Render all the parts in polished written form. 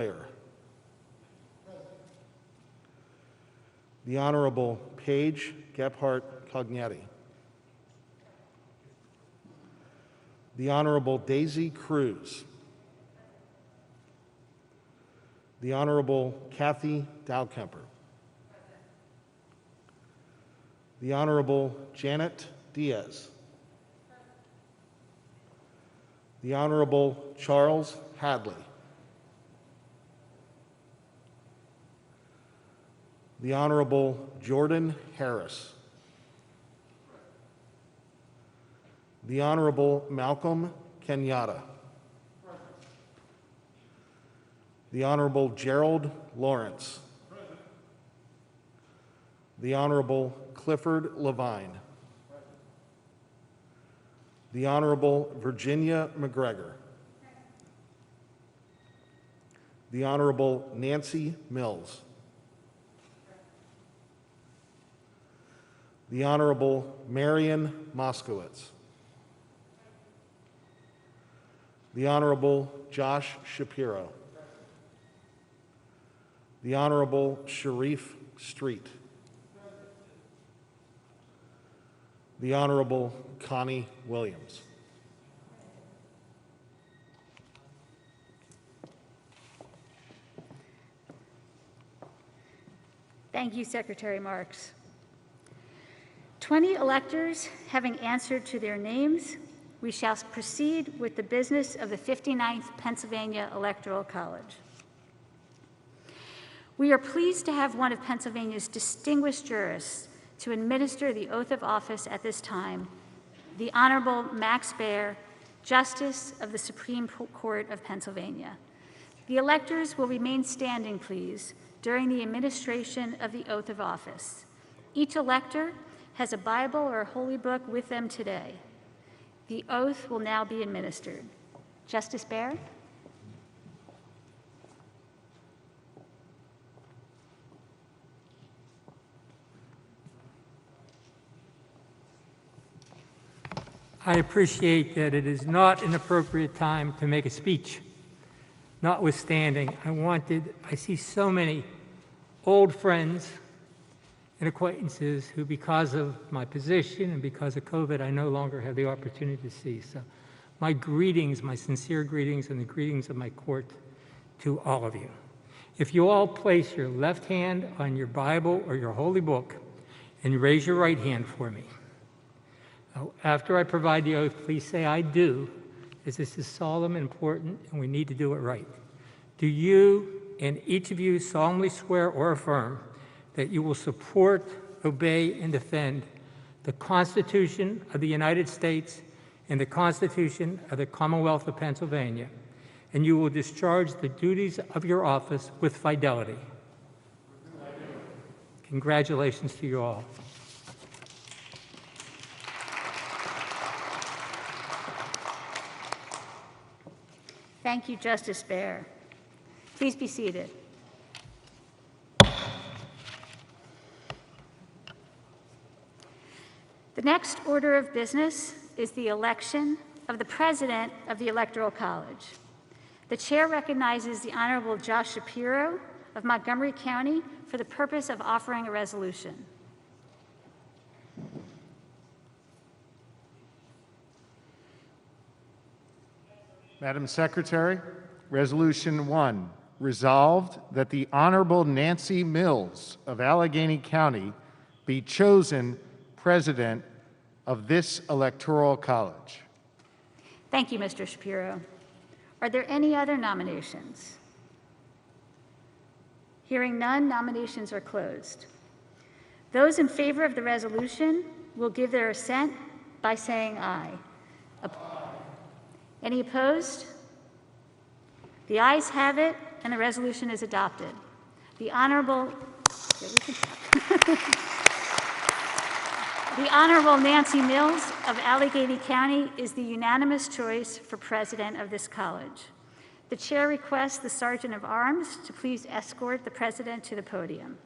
Mayor. The Honorable Paige Gephardt Cognetti. The Honorable Daisy Cruz. The Honorable Kathy Dowkemper. The Honorable Janet Diaz. The Honorable Charles Hadley. The Honorable Jordan Harris. The Honorable Malcolm Kenyatta. The Honorable Gerald Lawrence. The Honorable Clifford Levine. The Honorable Virginia McGregor. The Honorable Nancy Mills. The Honorable Marian Moskowitz. The Honorable Josh Shapiro. The Honorable Sharif Street. The Honorable Connie Williams. Thank you, Secretary Marks. 20 electors having answered to their names, we shall proceed with the business of the 59th Pennsylvania Electoral College. We are pleased to have one of Pennsylvania's distinguished jurists to administer the oath of office at this time, the Honorable Max Baer, Justice of the Supreme Court of Pennsylvania. The electors will remain standing, please, during the administration of the oath of office. Each elector has a Bible or a holy book with them today. The oath will now be administered. Justice Baer? I appreciate that it is not an appropriate time to make a speech. Notwithstanding, I see so many old friends and acquaintances who, because of my position and because of COVID, I no longer have the opportunity to see. So my greetings, my sincere greetings, and the greetings of my court to all of you. If you all place your left hand on your Bible or your holy book and raise your right hand for me. After I provide the oath, please say "I do," as this is solemn and important, and we need to do it right. Do you and each of you solemnly swear or affirm that you will support, obey, and defend the Constitution of the United States and the Constitution of the Commonwealth of Pennsylvania, and you will discharge the duties of your office with fidelity? Congratulations to you all. Thank you, Justice Baer. Please be seated. The next order of business is the election of the President of the Electoral College. The Chair recognizes the Honorable Josh Shapiro of Montgomery County for the purpose of offering a resolution. Madam Secretary, Resolution 1, resolved that the Honorable Nancy Mills of Allegheny County be chosen President of this Electoral College. Thank you, Mr. Shapiro. Are there any other nominations? Hearing none, nominations are closed. Those in favor of the resolution will give their assent by saying aye. Any opposed? The ayes have it, and the resolution is adopted. The Honorable The Honorable Nancy Mills of Allegheny County is the unanimous choice for president of this college. The chair requests the Sergeant of Arms to please escort the president to the podium.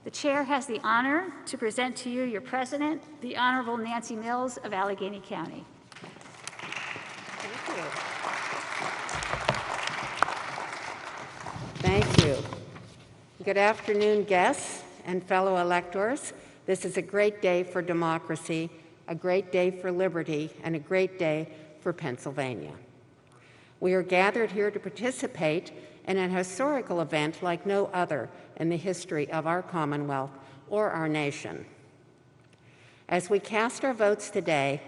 The The chair has the honor to present to you your president, the Honorable Nancy Mills of Allegheny County. Thank you. Thank you. Good afternoon, guests and fellow electors. This is a great day for democracy, a great day for liberty, and a great day for Pennsylvania. We are gathered here to participate in an historical event like no other in the history of our Commonwealth or our nation. As we cast our votes today,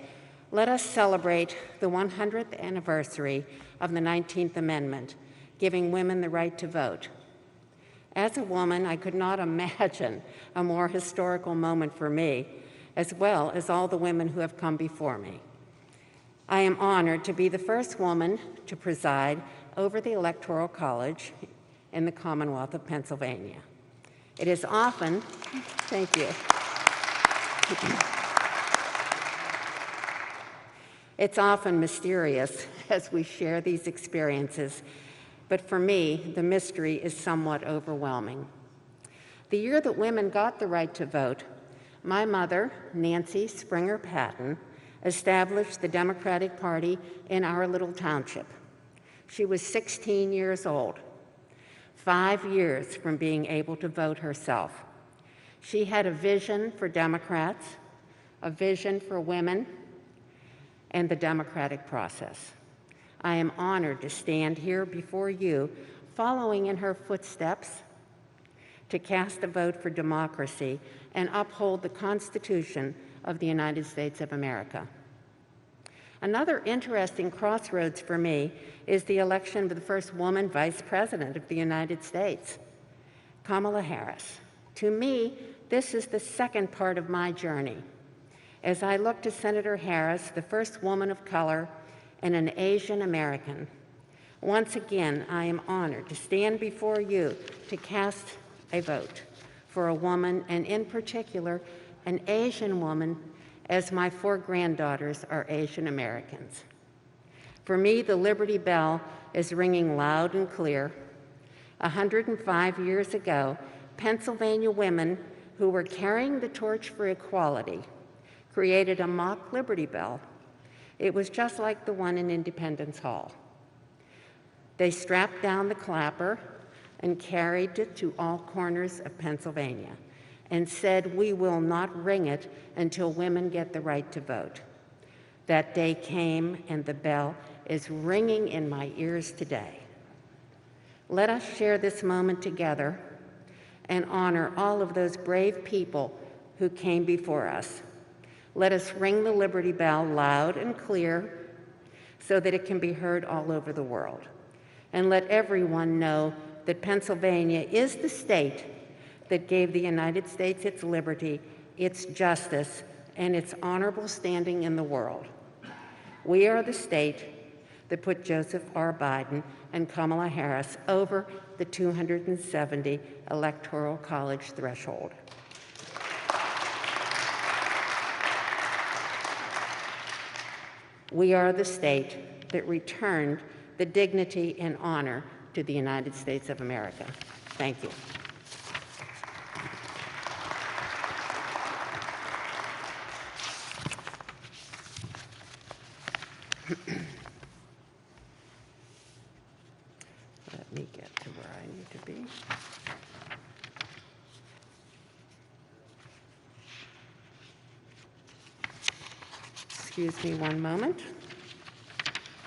let us celebrate the 100th anniversary of the 19th Amendment, giving women the right to vote. As a woman, I could not imagine a more historical moment for me, as well as all the women who have come before me. I am honored to be the first woman to preside over the Electoral College in the Commonwealth of Pennsylvania. It is often, thank you. It's often mysterious as we share these experiences, but for me, the mystery is somewhat overwhelming. The year that women got the right to vote, my mother, Nancy Springer Patton, established the Democratic Party in our little township. She was 16 years old, 5 years from being able to vote herself. She had a vision for Democrats, a vision for women, and the democratic process. I am honored to stand here before you, following in her footsteps, to cast a vote for democracy and uphold the Constitution of the United States of America. Another interesting crossroads for me is the election of the first woman vice president of the United States, Kamala Harris. To me, this is the second part of my journey. As I look to Senator Harris, the first woman of color and an Asian American, once again, I am honored to stand before you to cast a vote for a woman, and in particular, an Asian woman, as my 4 granddaughters are Asian Americans. For me, the Liberty Bell is ringing loud and clear. 105 years ago, Pennsylvania women who were carrying the torch for equality created a mock Liberty Bell. It was just like the one in Independence Hall. They strapped down the clapper and carried it to all corners of Pennsylvania and said, "We will not ring it until women get the right to vote." That day came, and the bell is ringing in my ears today. Let us share this moment together and honor all of those brave people who came before us. Let us ring the Liberty Bell loud and clear so that it can be heard all over the world. And let everyone know that Pennsylvania is the state that gave the United States its liberty, its justice, and its honorable standing in the world. We are the state that put Joseph R. Biden and Kamala Harris over the 270 Electoral College threshold. We are the state that returned the dignity and honor to the United States of America. Thank you. Let me get to where I need to be. Excuse me one moment.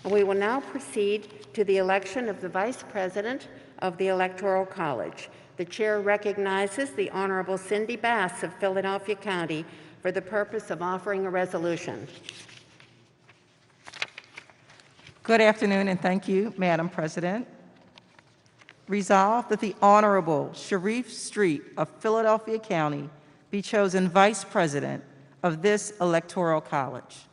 We will now proceed to the election of the Vice President of the Electoral College. The chair recognizes the Honorable Cindy Bass of Philadelphia County for the purpose of offering a resolution. Good afternoon, and thank you, Madam President. Resolved that the Honorable Sharif Street of Philadelphia County be chosen Vice President of this Electoral College.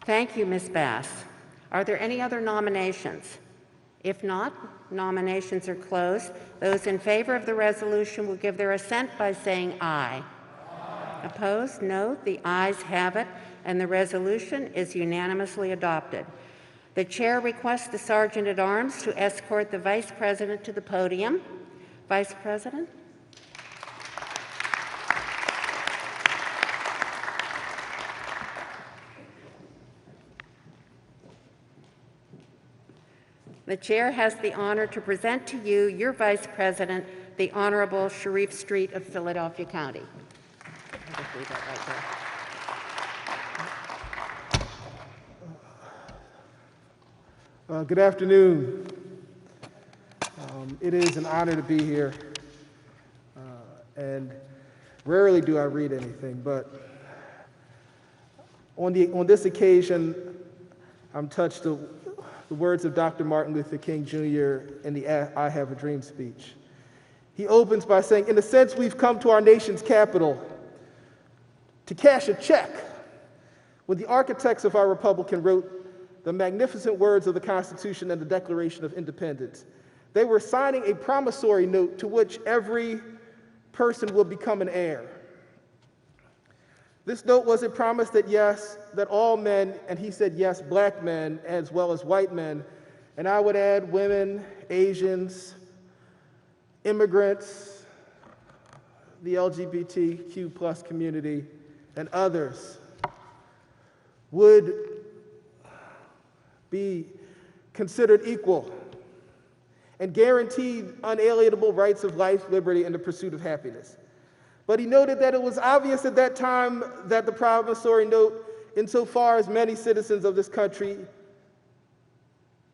Thank you, Ms. Bass. Are there any other nominations? If not, nominations are closed. Those in favor of the resolution will give their assent by saying aye. Aye. Opposed? No. The ayes have it, and the resolution is unanimously adopted. The chair requests the Sergeant at Arms to escort the Vice President to the podium. Vice President? The chair has the honor to present to you your Vice President, the Honorable Sharif Street of Philadelphia County. I'll just leave that right there. Good afternoon. It is an honor to be here, and rarely do I read anything, but on this occasion, I'm touched the words of Dr. Martin Luther King Jr. in the I Have a Dream speech. He opens by saying, in a sense, we've come to our nation's capital to cash a check. When the architects of our republic wrote the magnificent words of the Constitution and the Declaration of Independence, they were signing a promissory note to which every person will become an heir. This note was a promise that yes, that all men, and he said yes, black men as well as white men, and I would add women, Asians, immigrants, the LGBTQ plus community, and others would be considered equal and guaranteed unalienable rights of life, liberty, and the pursuit of happiness. But he noted that it was obvious at that time that the promissory note, insofar as many citizens of this country,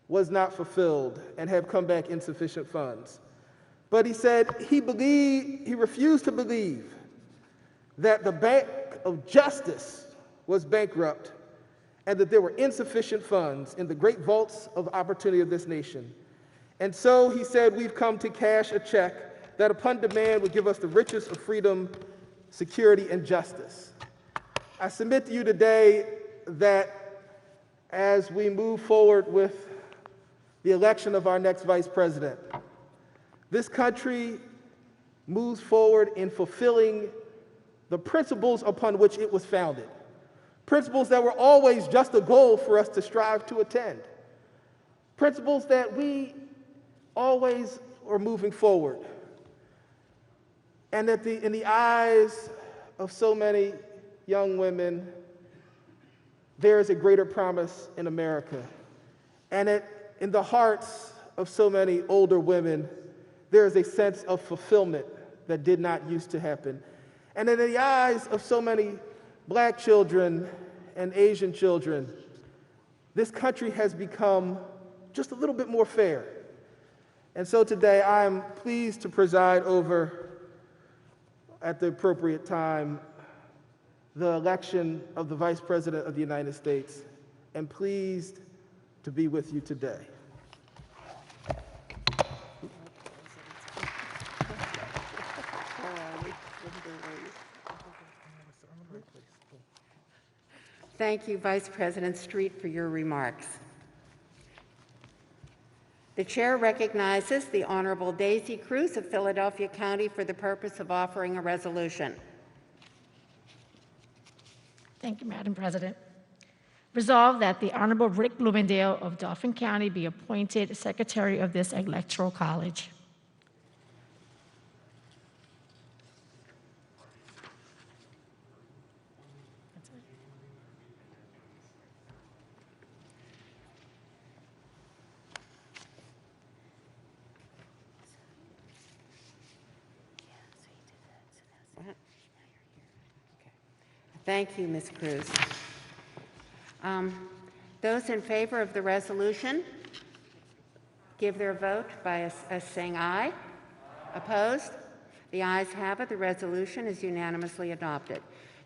was not fulfilled and have come back insufficient funds. But he said he refused to believe that the Bank of Justice was bankrupt and that there were insufficient funds in the great vaults of opportunity of this nation. And so he said, we've come to cash a check that upon demand would give us the riches of freedom, security, and justice. I submit to you today that as we move forward with the election of our next vice president, this country moves forward in fulfilling the principles upon which it was founded. Principles that were always just a goal for us to strive to attend. Principles that we always are moving forward. And that in the eyes of so many young women, there is a greater promise in America. And in the hearts of so many older women, there is a sense of fulfillment that did not used to happen. And in the eyes of so many black children and Asian children, this country has become just a little bit more fair. And so today I am pleased to preside over, at the appropriate time, the election of the Vice President of the United States, and pleased to be with you today. Thank you, Vice President Street, for your remarks. The chair recognizes the Honorable Daisy Cruz of Philadelphia County for the purpose of offering a resolution. Thank you, Madam President. Resolved that the Honorable Rick Bloomingdale of Dauphin County be appointed Secretary of this Electoral College. Thank you, Ms. Cruz. Those in favor of the resolution give their vote by saying aye. Opposed? The ayes have it. The resolution is unanimously adopted.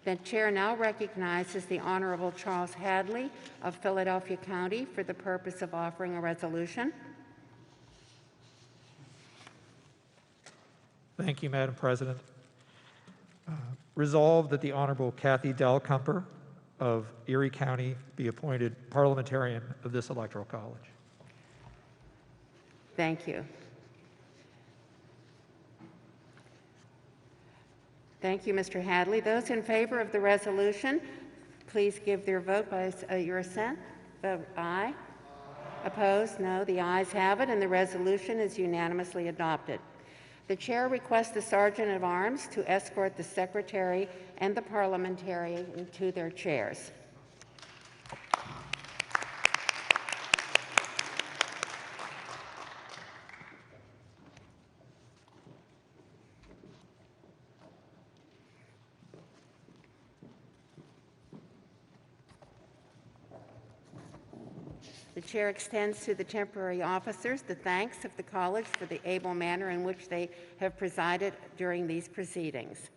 The chair now recognizes the Honorable Charles Hadley of Philadelphia County for the purpose of offering a resolution. Thank you, Madam President. Resolved that the Honorable Kathy Dahlkemper of Erie County be appointed parliamentarian of this Electoral College. Thank you. Thank you, Mr. Hadley. Those in favor of the resolution, please give their vote by your assent. Vote aye. Opposed? No. The ayes have it, and the resolution is unanimously adopted. The chair requests the Sergeant at Arms to escort the Secretary and the parliamentarian to their chairs. The chair extends to the temporary officers the thanks of the college for the able manner in which they have presided during these proceedings.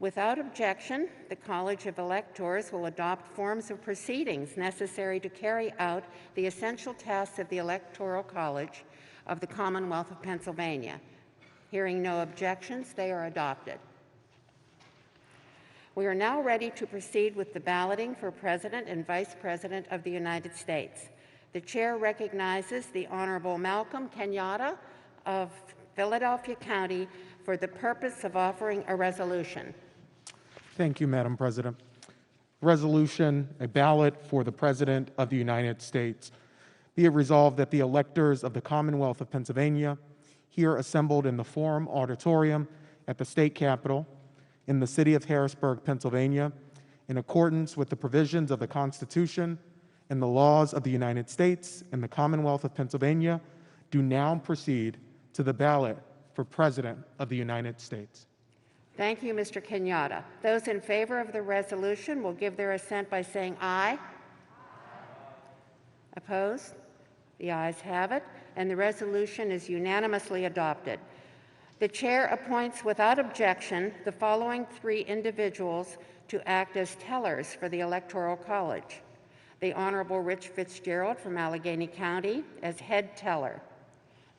Without objection, the College of Electors will adopt forms of proceedings necessary to carry out the essential tasks of the Electoral College of the Commonwealth of Pennsylvania. Hearing no objections, they are adopted. We are now ready to proceed with the balloting for President and Vice President of the United States. The chair recognizes the Honorable Malcolm Kenyatta of Philadelphia County for the purpose of offering a resolution. Thank you, Madam President. Resolution, a ballot for the President of the United States. Be it resolved that the electors of the Commonwealth of Pennsylvania, here assembled in the Forum Auditorium at the State Capitol in the city of Harrisburg, Pennsylvania, in accordance with the provisions of the Constitution and the laws of the United States and the Commonwealth of Pennsylvania, do now proceed to the ballot for President of the United States. Thank you, Mr. Kenyatta. Those in favor of the resolution will give their assent by saying aye. Opposed? The ayes have it, and the resolution is unanimously adopted. The chair appoints without objection the following 3 individuals to act as tellers for the Electoral College. The Honorable Rich Fitzgerald from Allegheny County as head teller.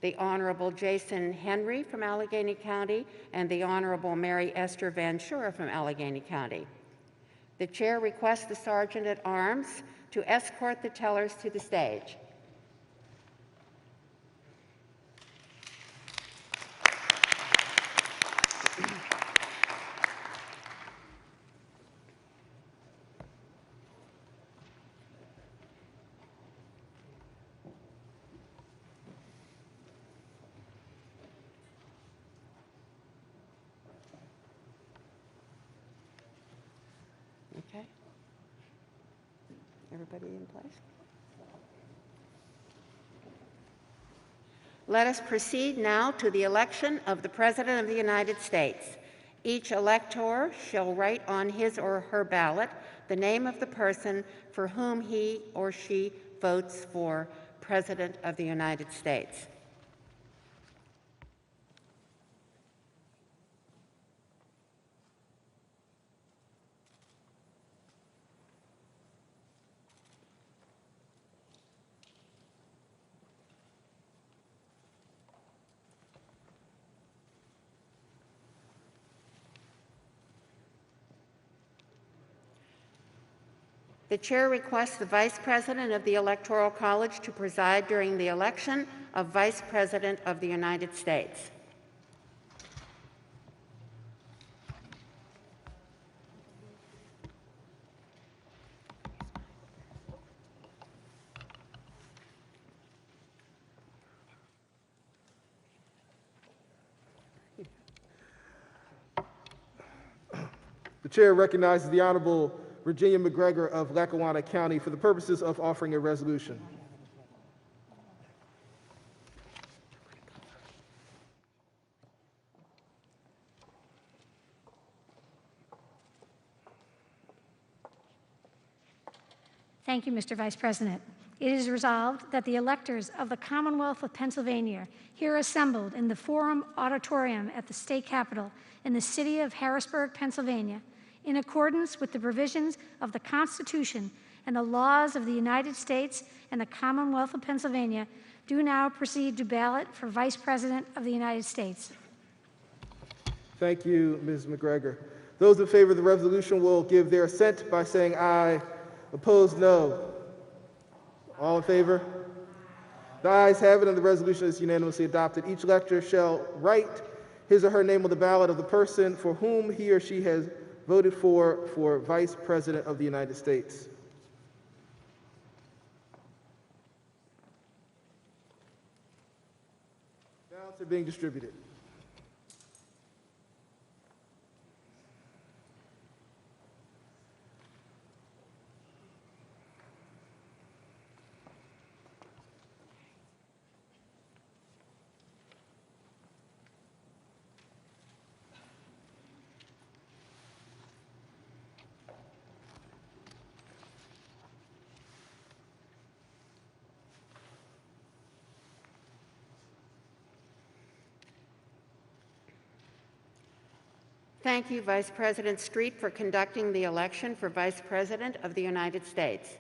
The Honorable Jason Henry from Allegheny County, and the Honorable Mary Esther Van Shure from Allegheny County. The chair requests the Sergeant at Arms to escort the tellers to the stage. Okay. Everybody in place? Let us proceed now to the election of the President of the United States. Each elector shall write on his or her ballot the name of the person for whom he or she votes for President of the United States. The chair requests the Vice President of the Electoral College to preside during the election of Vice President of the United States. The chair recognizes the Honorable Virginia McGregor of Lackawanna County for the purposes of offering a resolution. Thank you, Mr. Vice President. It is resolved that the electors of the Commonwealth of Pennsylvania, here assembled in the Forum Auditorium at the State Capitol in the city of Harrisburg, Pennsylvania, in accordance with the provisions of the Constitution and the laws of the United States and the Commonwealth of Pennsylvania, do now proceed to ballot for Vice President of the United States. Thank you, Ms. McGregor. Those in favor of the resolution will give their assent by saying aye. Opposed, no. All in favor? The ayes have it, and the resolution is unanimously adopted. Each elector shall write his or her name on the ballot of the person for whom he or she has voted for Vice President of the United States. Ballots are being distributed. Thank you, Vice President Street, for conducting the election for Vice President of the United States.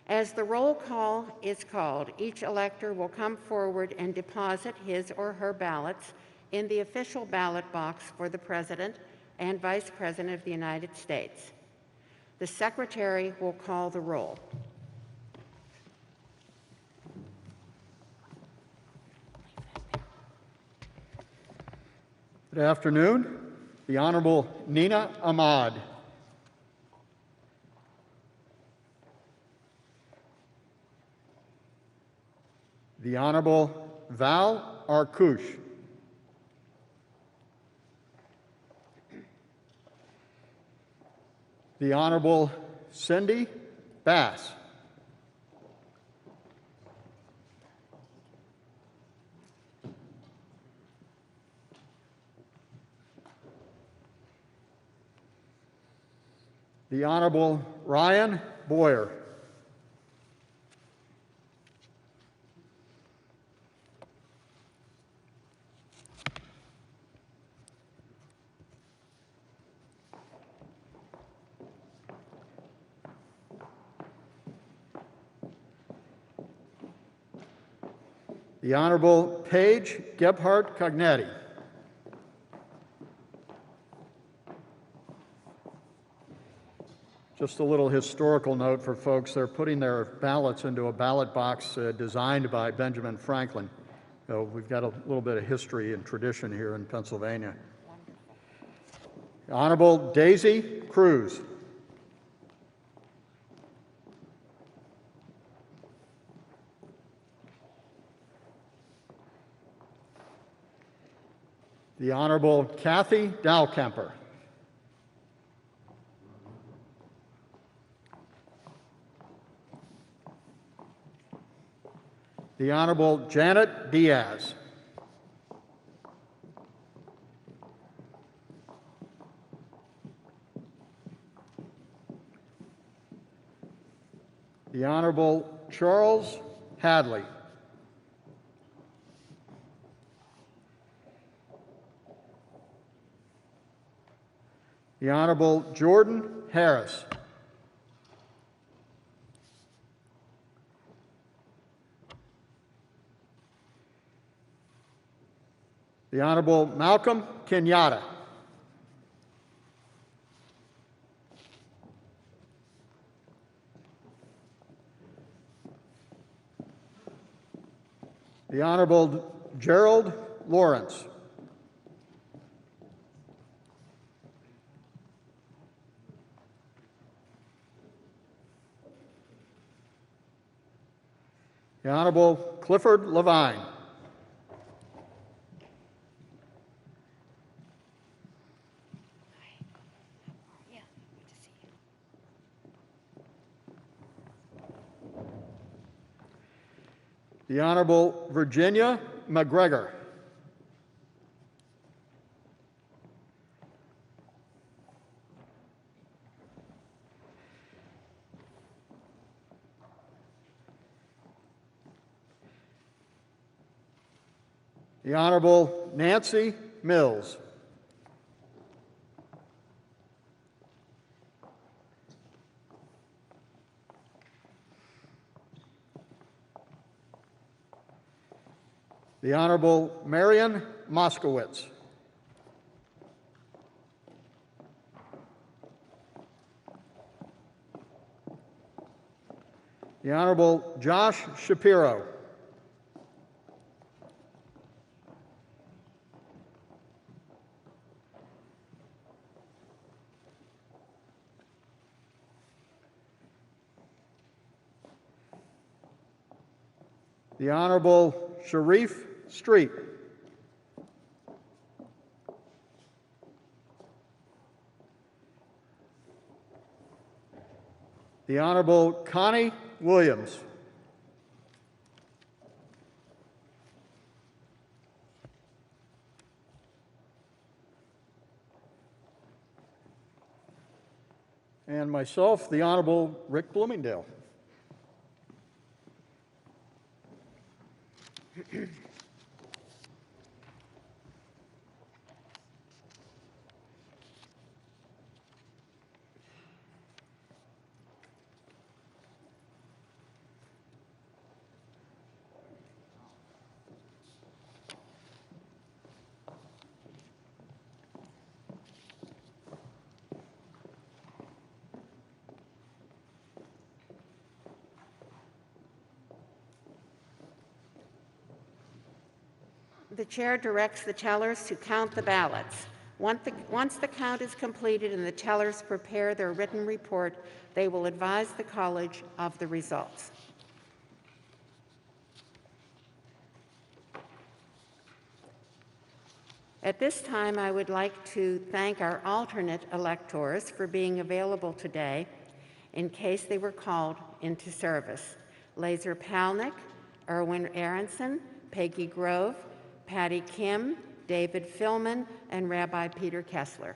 As the roll call is called, each elector will come forward and deposit his or her ballots in the official ballot box for the President and Vice President of the United States. The Secretary will call the roll. Good afternoon. The Honorable Nina Ahmad. The Honorable Val Arkush. The Honorable Cindy Bass. The Honorable Ryan Boyer. The Honorable Paige Gebhardt Cognetti. Just a little historical note for folks. They're putting their ballots into a ballot box designed by Benjamin Franklin. So we've got a little bit of history and tradition here in Pennsylvania. The Honorable Daisy Cruz. The Honorable Kathy Dalkemper. The Honorable Janet Diaz. The Honorable Charles Hadley. The Honorable Jordan Harris. The Honorable Malcolm Kenyatta. The Honorable Gerald Lawrence. The Honorable Clifford Levine. The Honorable Virginia McGregor. The Honorable Nancy Mills. The Honorable Marion Moskowitz. The Honorable Josh Shapiro. The Honorable Sharif Street. The Honorable Connie Williams. And myself, the Honorable Rick Bloomingdale. The chair directs the tellers to count the ballots. Once the count is completed and the tellers prepare their written report, they will advise the college of the results. At this time, I would like to thank our alternate electors for being available today in case they were called into service. Laser Palnick, Erwin Aronson, Peggy Grove, Patty Kim, David Philman, and Rabbi Peter Kessler.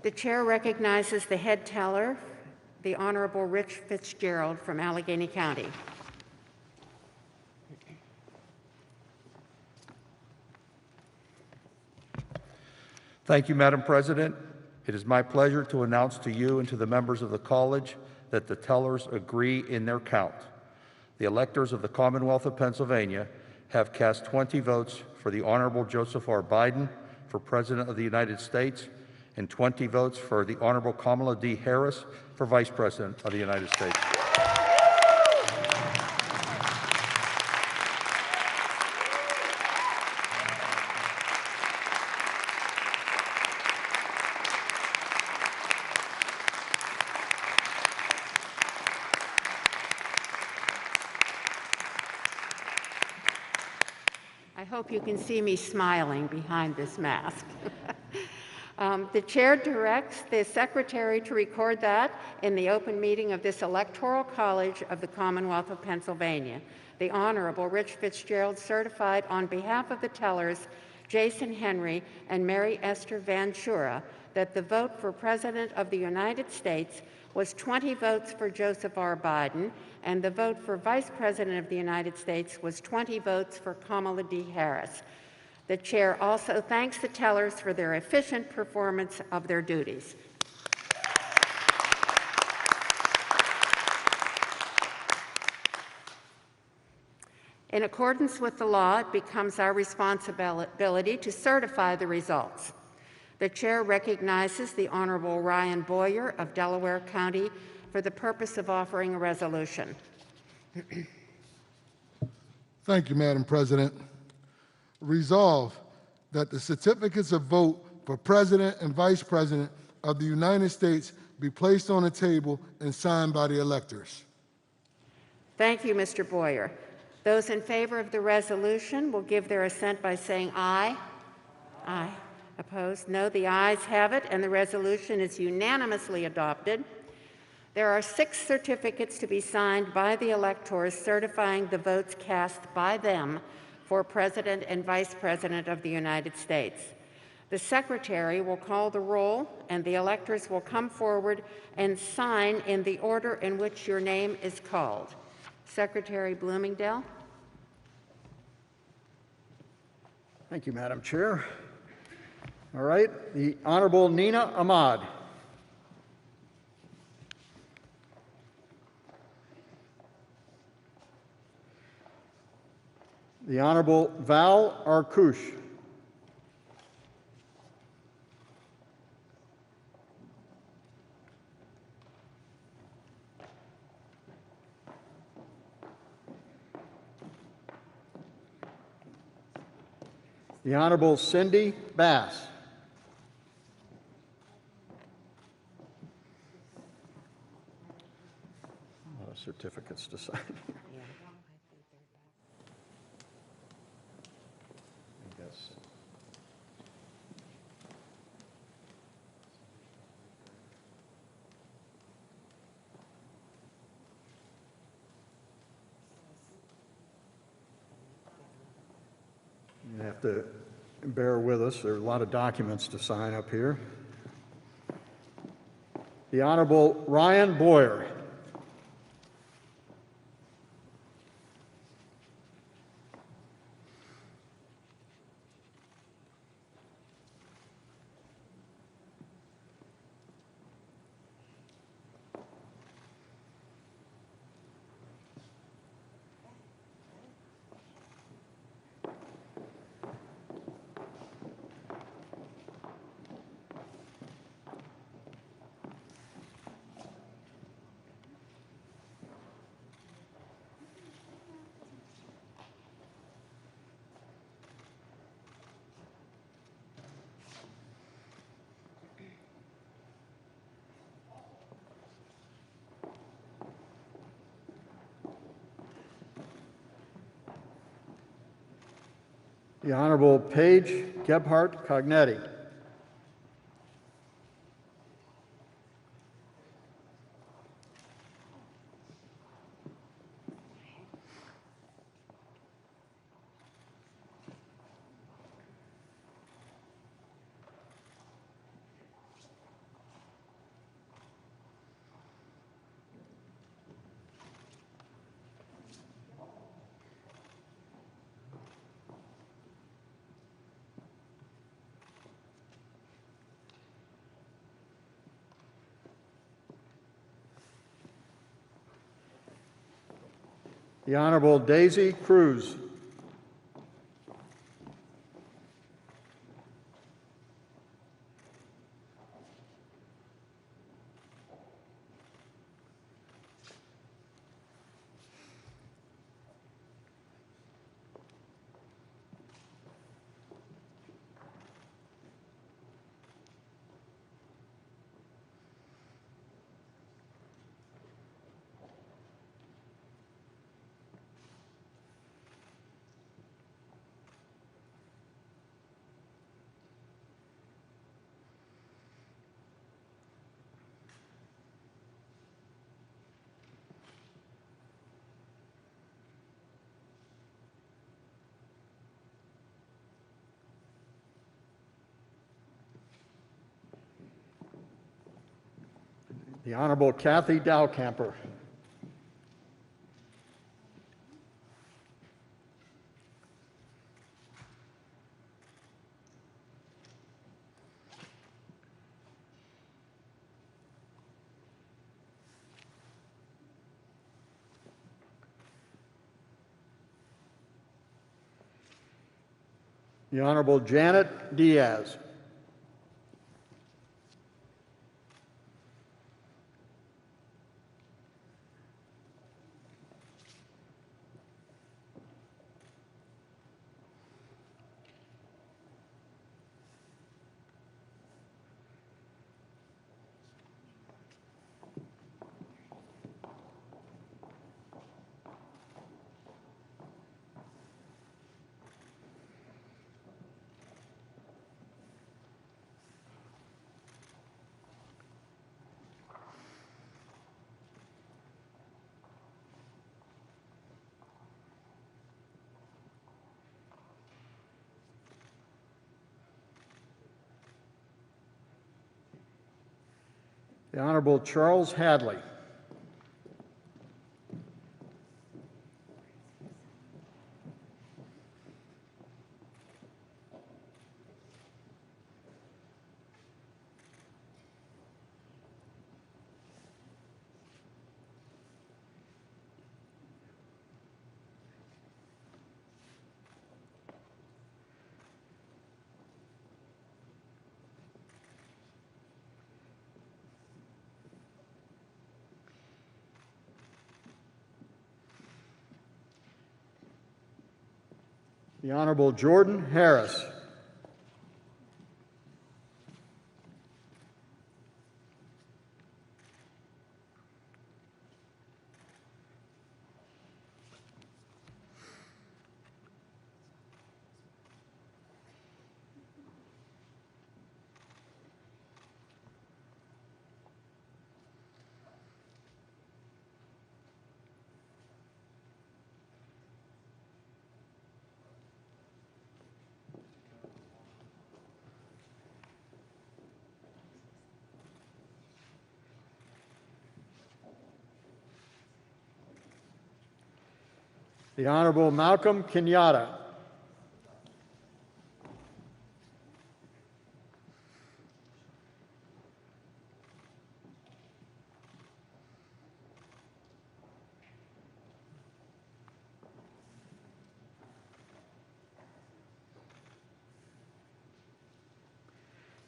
The chair recognizes the head teller, the Honorable Rich Fitzgerald from Allegheny County. Thank you, Madam President. It is my pleasure to announce to you and to the members of the college that the tellers agree in their count. The electors of the Commonwealth of Pennsylvania have cast 20 votes for the Honorable Joseph R. Biden for President of the United States and 20 votes for the Honorable Kamala D. Harris for Vice President of the United States. I hope you can see me smiling behind this mask. The chair directs the secretary to record that in the open meeting of this Electoral College of the Commonwealth of Pennsylvania. The Honorable Rich Fitzgerald certified on behalf of the tellers, Jason Henry and Mary Esther Van Shura, that the vote for President of the United States was 20 votes for Joseph R. Biden, and the vote for Vice President of the United States was 20 votes for Kamala D. Harris. The chair also thanks the tellers for their efficient performance of their duties. In accordance with the law, it becomes our responsibility to certify the results. The chair recognizes the Honorable Ryan Boyer of Delaware County for the purpose of offering a resolution. Thank you, Madam President. Resolve that the certificates of vote for President and Vice President of the United States be placed on the table and signed by the electors. Thank you, Mr. Boyer. Those in favor of the resolution will give their assent by saying aye. Aye. Opposed? No. The ayes have it, and the resolution is unanimously adopted. There are 6 certificates to be signed by the electors certifying the votes cast by them for President and Vice President of the United States. The Secretary will call the roll, and the electors will come forward and sign in the order in which your name is called. Secretary Bloomingdale. Thank you, Madam Chair. All right, the Honorable Nina Ahmad. The Honorable Val Arkush. The Honorable Cindy Bass. A lot of certificates to sign. You have to bear with us. There are a lot of documents to sign up here. The Honorable Ryan Boyer. The Honorable Paige Gebhardt Cognetti. The Honorable Daisy Cruz. The Honorable Kathy Dalcamper. The Honorable Janet Diaz. The Honorable Charles Hadley. The Honorable Jordan Harris. The Honorable Malcolm Kenyatta.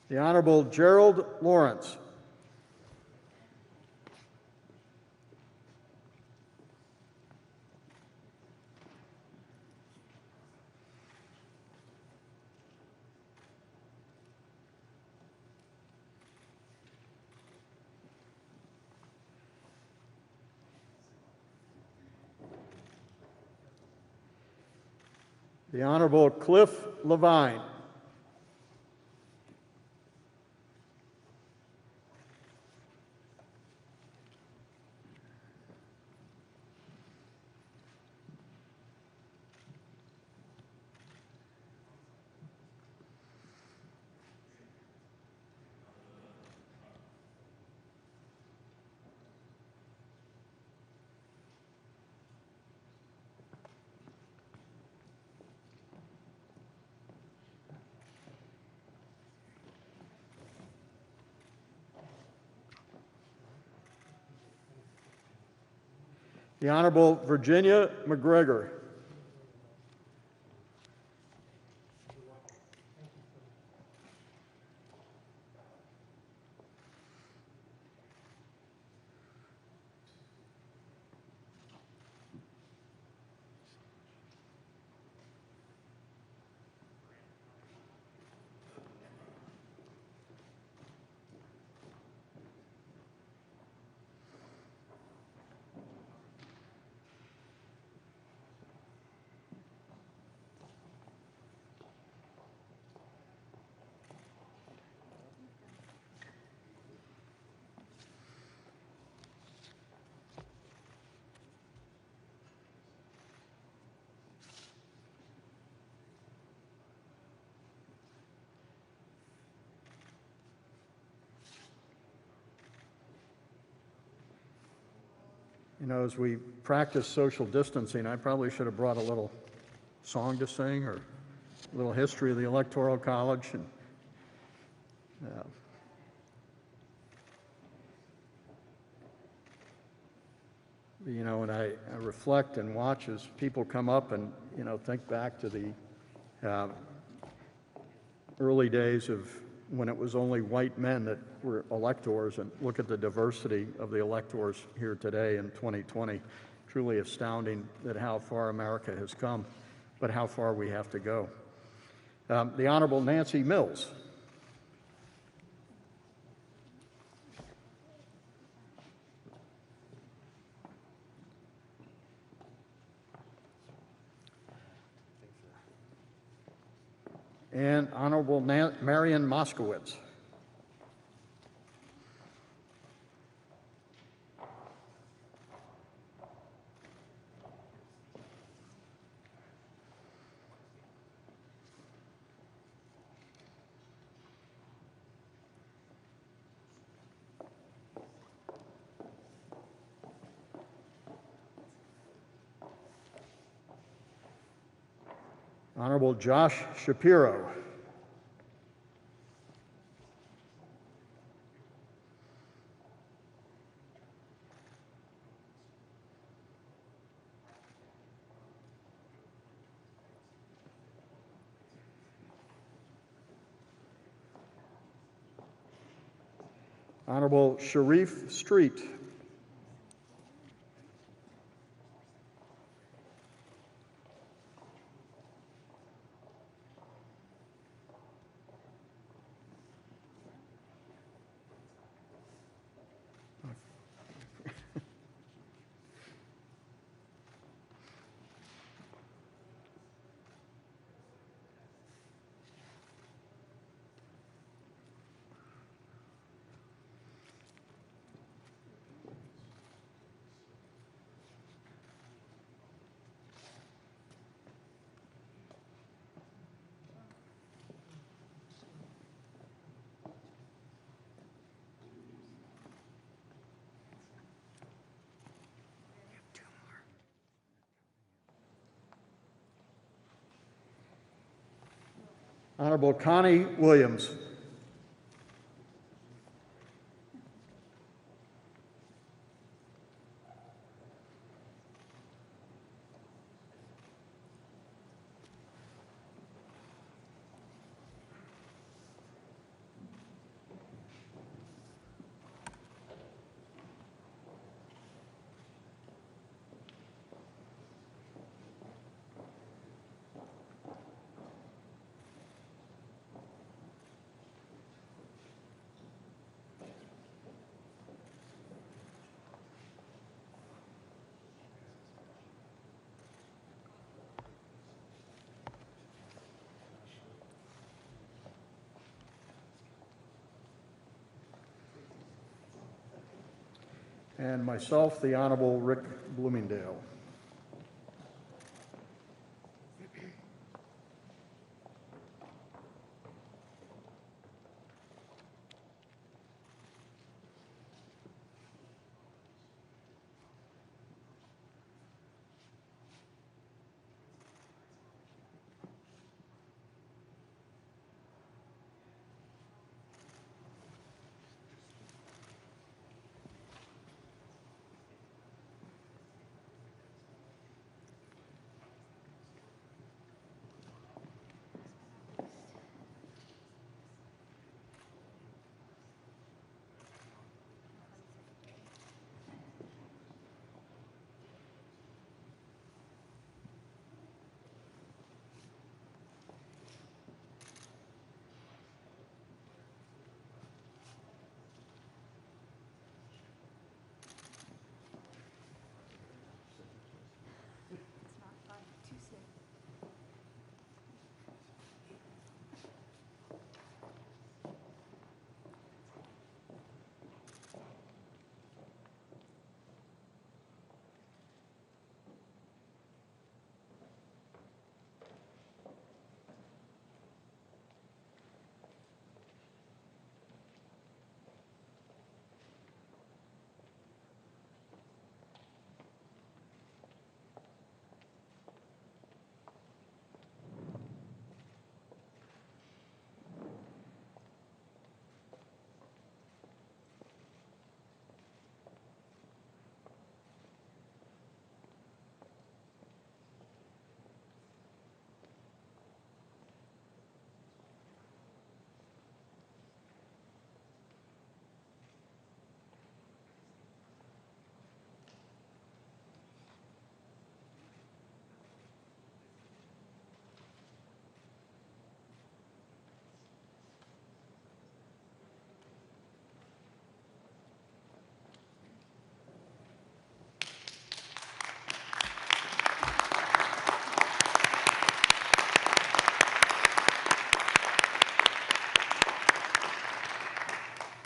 The Honorable Gerald Lawrence. The Honorable Cliff Levine. The Honorable Virginia McGregor. You know, as we practice social distancing, I probably should have brought a little song to sing or a little history of the Electoral College. And, you know, and I reflect and watch as people come up and, you know, think back to the early days of when it was only white men that were electors, and look at the diversity of the electors here today in 2020. Truly astounding that how far America has come, but how far we have to go. The Honorable Nancy Mills. And Honorable Marian Moskowitz. Honorable Josh Shapiro. Honorable Sharif Street. Honorable Connie Williams. And myself, the Honorable Rick Bloomingdale.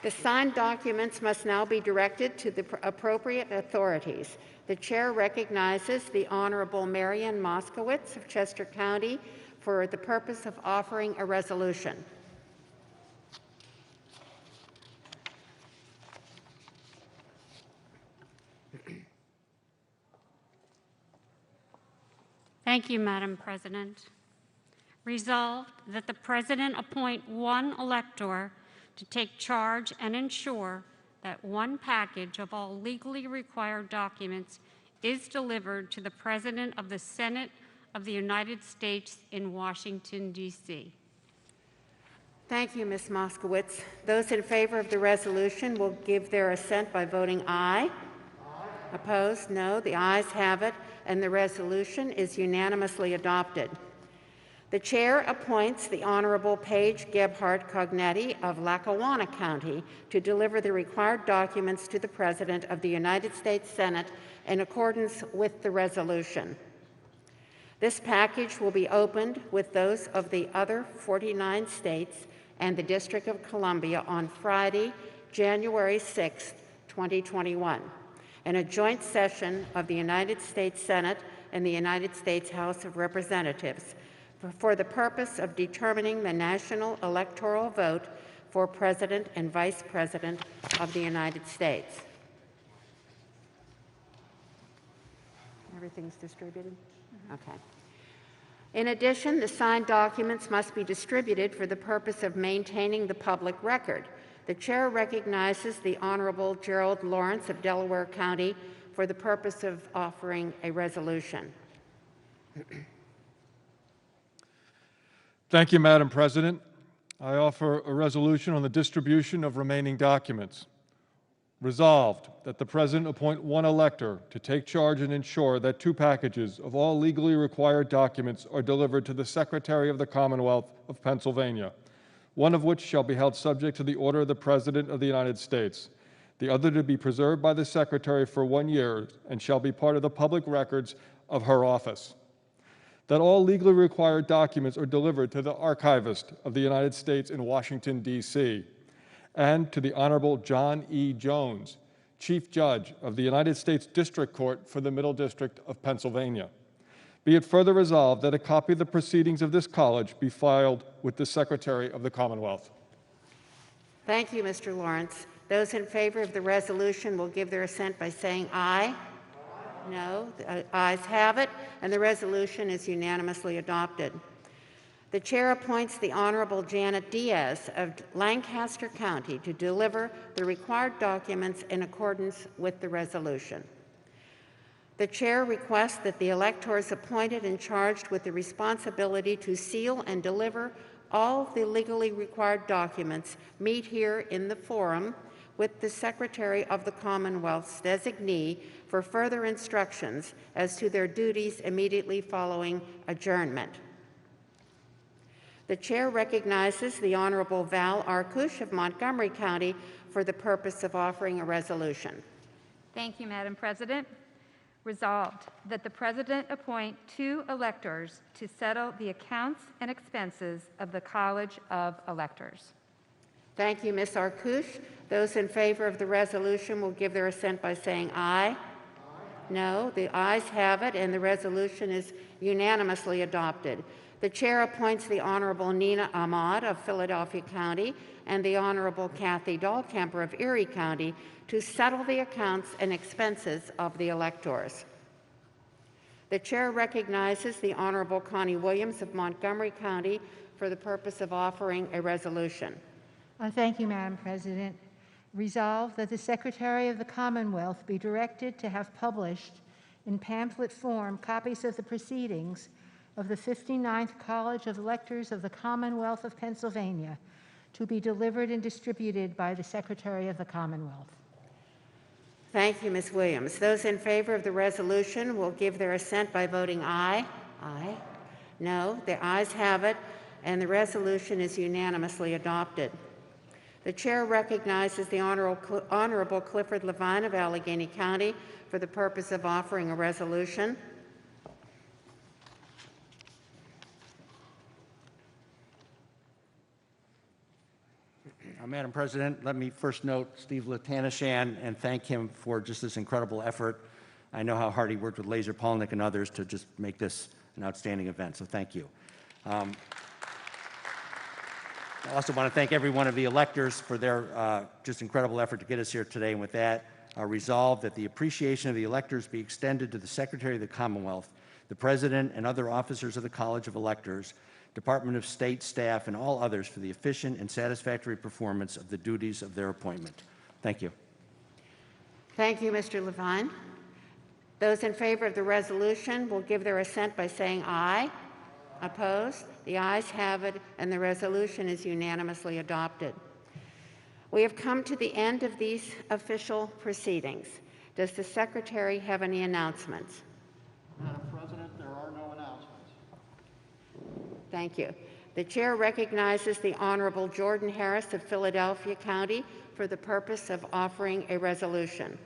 The signed documents must now be directed to the appropriate authorities. The chair recognizes the Honorable Marian Moskowitz of Chester County for the purpose of offering a resolution. Thank you, Madam President. Resolved that the President appoint one elector to take charge and ensure that one package of all legally required documents is delivered to the President of the Senate of the United States in Washington, D.C. Thank you, Ms. Moskowitz. Those in favor of the resolution will give their assent by voting aye. Aye. Opposed? No. The ayes have it, and the resolution is unanimously adopted. The chair appoints the Honorable Paige Gebhardt Cognetti of Lackawanna County to deliver the required documents to the President of the United States Senate in accordance with the resolution. This package will be opened with those of the other 49 states and the District of Columbia on Friday, January 6, 2021, in a joint session of the United States Senate and the United States House of Representatives for the purpose of determining the national electoral vote for President and Vice President of the United States. Everything's distributed? Okay. In addition, the signed documents must be distributed for the purpose of maintaining the public record. The chair recognizes the Honorable Gerald Lawrence of Delaware County for the purpose of offering a resolution. Thank you, Madam President. I offer a resolution on the distribution of remaining documents. Resolved that the President appoint one elector to take charge and ensure that two packages of all legally required documents are delivered to the Secretary of the Commonwealth of Pennsylvania, one of which shall be held subject to the order of the President of the United States, the other to be preserved by the Secretary for 1 year and shall be part of the public records of her office. That all legally required documents are delivered to the Archivist of the United States in Washington, D.C., and to the Honorable John E. Jones, Chief Judge of the United States District Court for the Middle District of Pennsylvania. Be it further resolved that a copy of the proceedings of this college be filed with the Secretary of the Commonwealth. Thank you, Mr. Lawrence. Those in favor of the resolution will give their assent by saying aye. No, the ayes have it, and the resolution is unanimously adopted. The chair appoints the Honorable Janet Diaz of Lancaster County to deliver the required documents in accordance with the resolution. The chair requests that the electors appointed and charged with the responsibility to seal and deliver all the legally required documents meet here in the forum with the Secretary of the Commonwealth's designee for further instructions as to their duties immediately following adjournment. The chair recognizes the Honorable Val Arkush of Montgomery County for the purpose of offering a resolution. Thank you, Madam President. Resolved that the President appoint two electors to settle the accounts and expenses of the College of Electors. Thank you, Ms. Arkush. Those in favor of the resolution will give their assent by saying aye. Aye. No, the ayes have it, and the resolution is unanimously adopted. The chair appoints the Honorable Nina Ahmad of Philadelphia County and the Honorable Kathy Dahlkemper of Erie County to settle the accounts and expenses of the electors. The chair recognizes the Honorable Connie Williams of Montgomery County for the purpose of offering a resolution. Thank you, Madam President. Resolved that the Secretary of the Commonwealth be directed to have published in pamphlet form copies of the proceedings of the 59th College of Electors of the Commonwealth of Pennsylvania to be delivered and distributed by the Secretary of the Commonwealth. Thank you, Ms. Williams. Those in favor of the resolution will give their assent by voting aye. Aye. No, the ayes have it, and the resolution is unanimously adopted. The chair recognizes the Honorable Clifford Levine of Allegheny County for the purpose of offering a resolution. Madam President, let me first note Steve Latanishan and thank him for just this incredible effort. I know how hard he worked with Laser Polnick and others to just make this an outstanding event, so thank you. I also want to thank every one of the electors for their just incredible effort to get us here today. And with that, resolved that the appreciation of the electors be extended to the Secretary of the Commonwealth, the President, and other officers of the College of Electors, Department of State staff, and all others for the efficient and satisfactory performance of the duties of their appointment. Thank you. Thank you, Mr. Levine. Those in favor of the resolution will give their assent by saying aye. Opposed? The ayes have it, and the resolution is unanimously adopted. We have come to the end of these official proceedings. Does the Secretary have any announcements? Madam President, there are no announcements. Thank you. The Chair recognizes the Honorable Jordan Harris of Philadelphia County for the purpose of offering a resolution.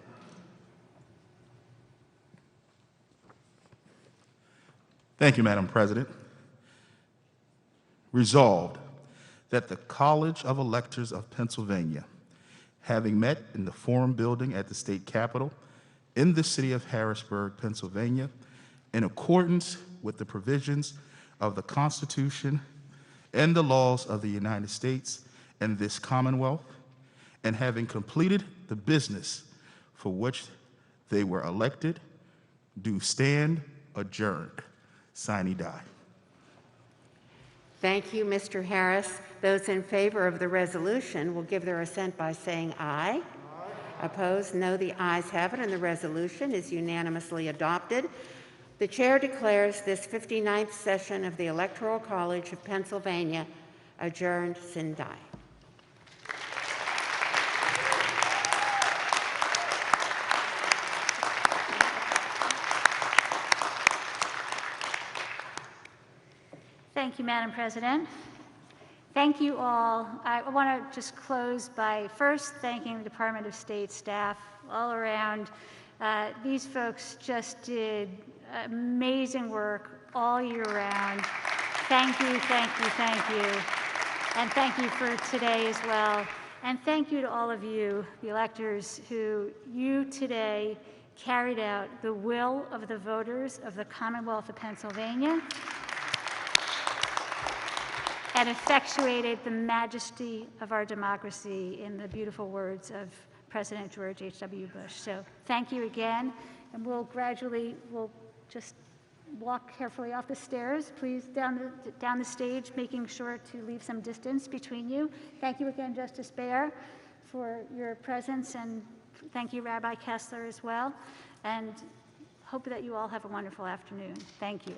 Thank you, Madam President. Resolved that the College of Electors of Pennsylvania, having met in the Forum Building at the State Capitol in the city of Harrisburg, Pennsylvania, in accordance with the provisions of the Constitution and the laws of the United States and this Commonwealth, and having completed the business for which they were elected, do stand adjourned. Sine die. Thank you, Mr. Harris. Those in favor of the resolution will give their assent by saying aye. Aye. Opposed? No. The ayes have it, and the resolution is unanimously adopted. The Chair declares this 59th session of the Electoral College of Pennsylvania adjourned sine die. Thank you, Madam President. Thank you all. I want to just close by first thanking the Department of State staff all around. These folks just did amazing work all year round. Thank you, thank you, thank you. And thank you for today as well. And thank you to all of you, the electors, who you today carried out the will of the voters of the Commonwealth of Pennsylvania and effectuated the majesty of our democracy in the beautiful words of President George H.W. Bush. So thank you again, and we'll just walk carefully off the stairs, please, down the stage, making sure to leave some distance between you. Thank you again, Justice Baer, for your presence, and thank you, Rabbi Kessler, as well, and hope that you all have a wonderful afternoon. Thank you.